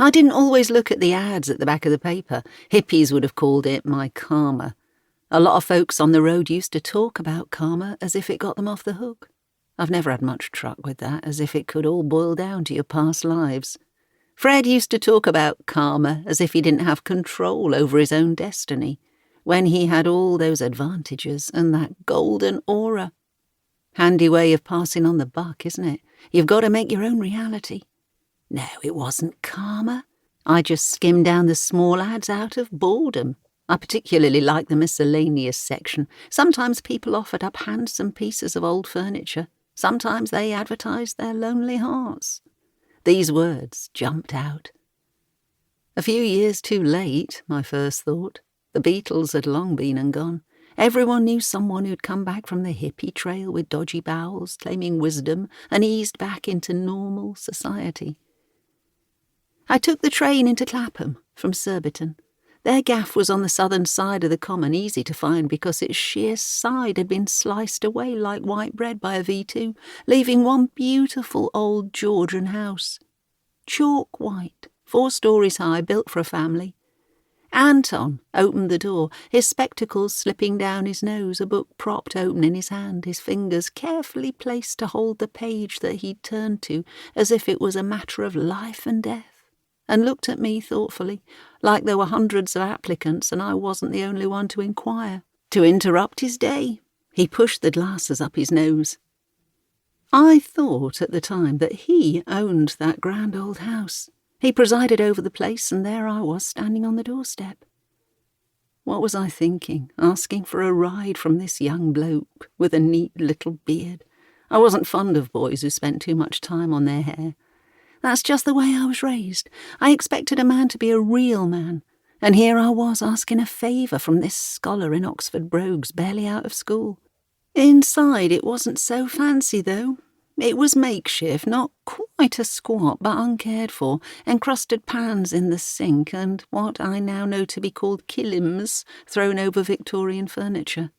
I didn't always look at the ads at the back of the paper. Hippies would have called it my karma. A lot of folks on the road used to talk about karma as if it got them off the hook. I've never had much truck with that, as if it could all boil down to your past lives. Fred used to talk about karma as if he didn't have control over his own destiny, when he had all those advantages and that golden aura. Handy way of passing on the buck, isn't it? You've got to make your own reality. No, it wasn't karma. I just skimmed down the small ads out of boredom. I particularly liked the miscellaneous section. Sometimes people offered up handsome pieces of old furniture. Sometimes they advertised their lonely hearts. These words jumped out. A few years too late, my first thought. The Beatles had long been and gone. Everyone knew someone who'd come back from the hippie trail with dodgy bowels, claiming wisdom, and eased back into normal society. I took the train into Clapham from Surbiton. Their gaff was on the southern side of the common, easy to find because its sheer side had been sliced away like white bread by a V2, leaving one beautiful old Georgian house. Chalk white, 4 stories high, built for a family. Anton opened the door, his spectacles slipping down his nose, a book propped open in his hand, his fingers carefully placed to hold the page that he'd turned to, as if it was a matter of life and death, and looked at me thoughtfully, like there were hundreds of applicants and I wasn't the only one to inquire. To interrupt his day, he pushed the glasses up his nose. I thought at the time that he owned that grand old house. He presided over the place, and there I was standing on the doorstep. What was I thinking, asking for a ride from this young bloke with a neat little beard? I wasn't fond of boys who spent too much time on their hair. That's just the way I was raised. I expected a man to be a real man, and here I was asking a favour from this scholar in Oxford brogues, barely out of school. Inside it wasn't so fancy, though. It was makeshift, not quite a squat, but uncared for, encrusted pans in the sink and what I now know to be called kilims thrown over Victorian furniture.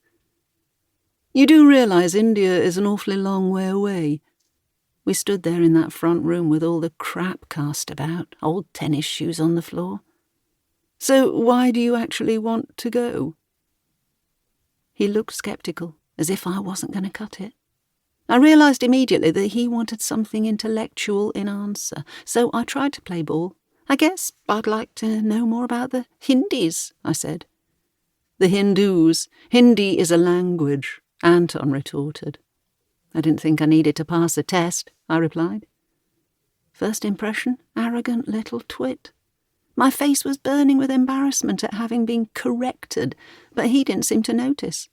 You do realise India is an awfully long way away. We stood there in that front room with all the crap cast about, old tennis shoes on the floor. So why do you actually want to go? He looked sceptical, as if I wasn't going to cut it. I realised immediately that he wanted something intellectual in answer, so I tried to play ball. I guess I'd like to know more about the Hindis, I said. The Hindus. Hindi is a language, Anton retorted. I didn't think I needed to pass a test, I replied. First impression, arrogant little twit. My face was burning with embarrassment at having been corrected, but he didn't seem to notice.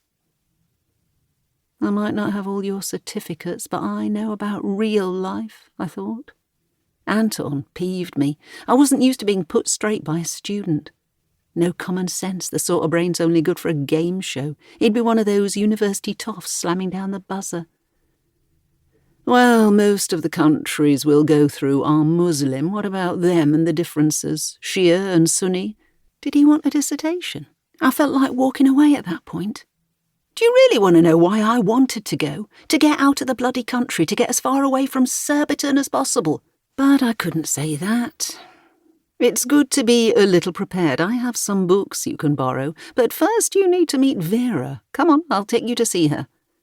I might not have all your certificates, but I know about real life, I thought. Anton peeved me. I wasn't used to being put straight by a student. No common sense, the sort of brain's only good for a game show. He'd be one of those university toffs slamming down the buzzer. Well, most of the countries we'll go through are Muslim. What about them and the differences? Shia and Sunni? Did he want a dissertation? I felt like walking away at that point. Do you really want to know why I wanted to go? To get out of the bloody country, to get as far away from Surbiton as possible. But I couldn't say that. It's good to be a little prepared. I have some books you can borrow. But first you need to meet Vera. Come on, I'll take you to see her.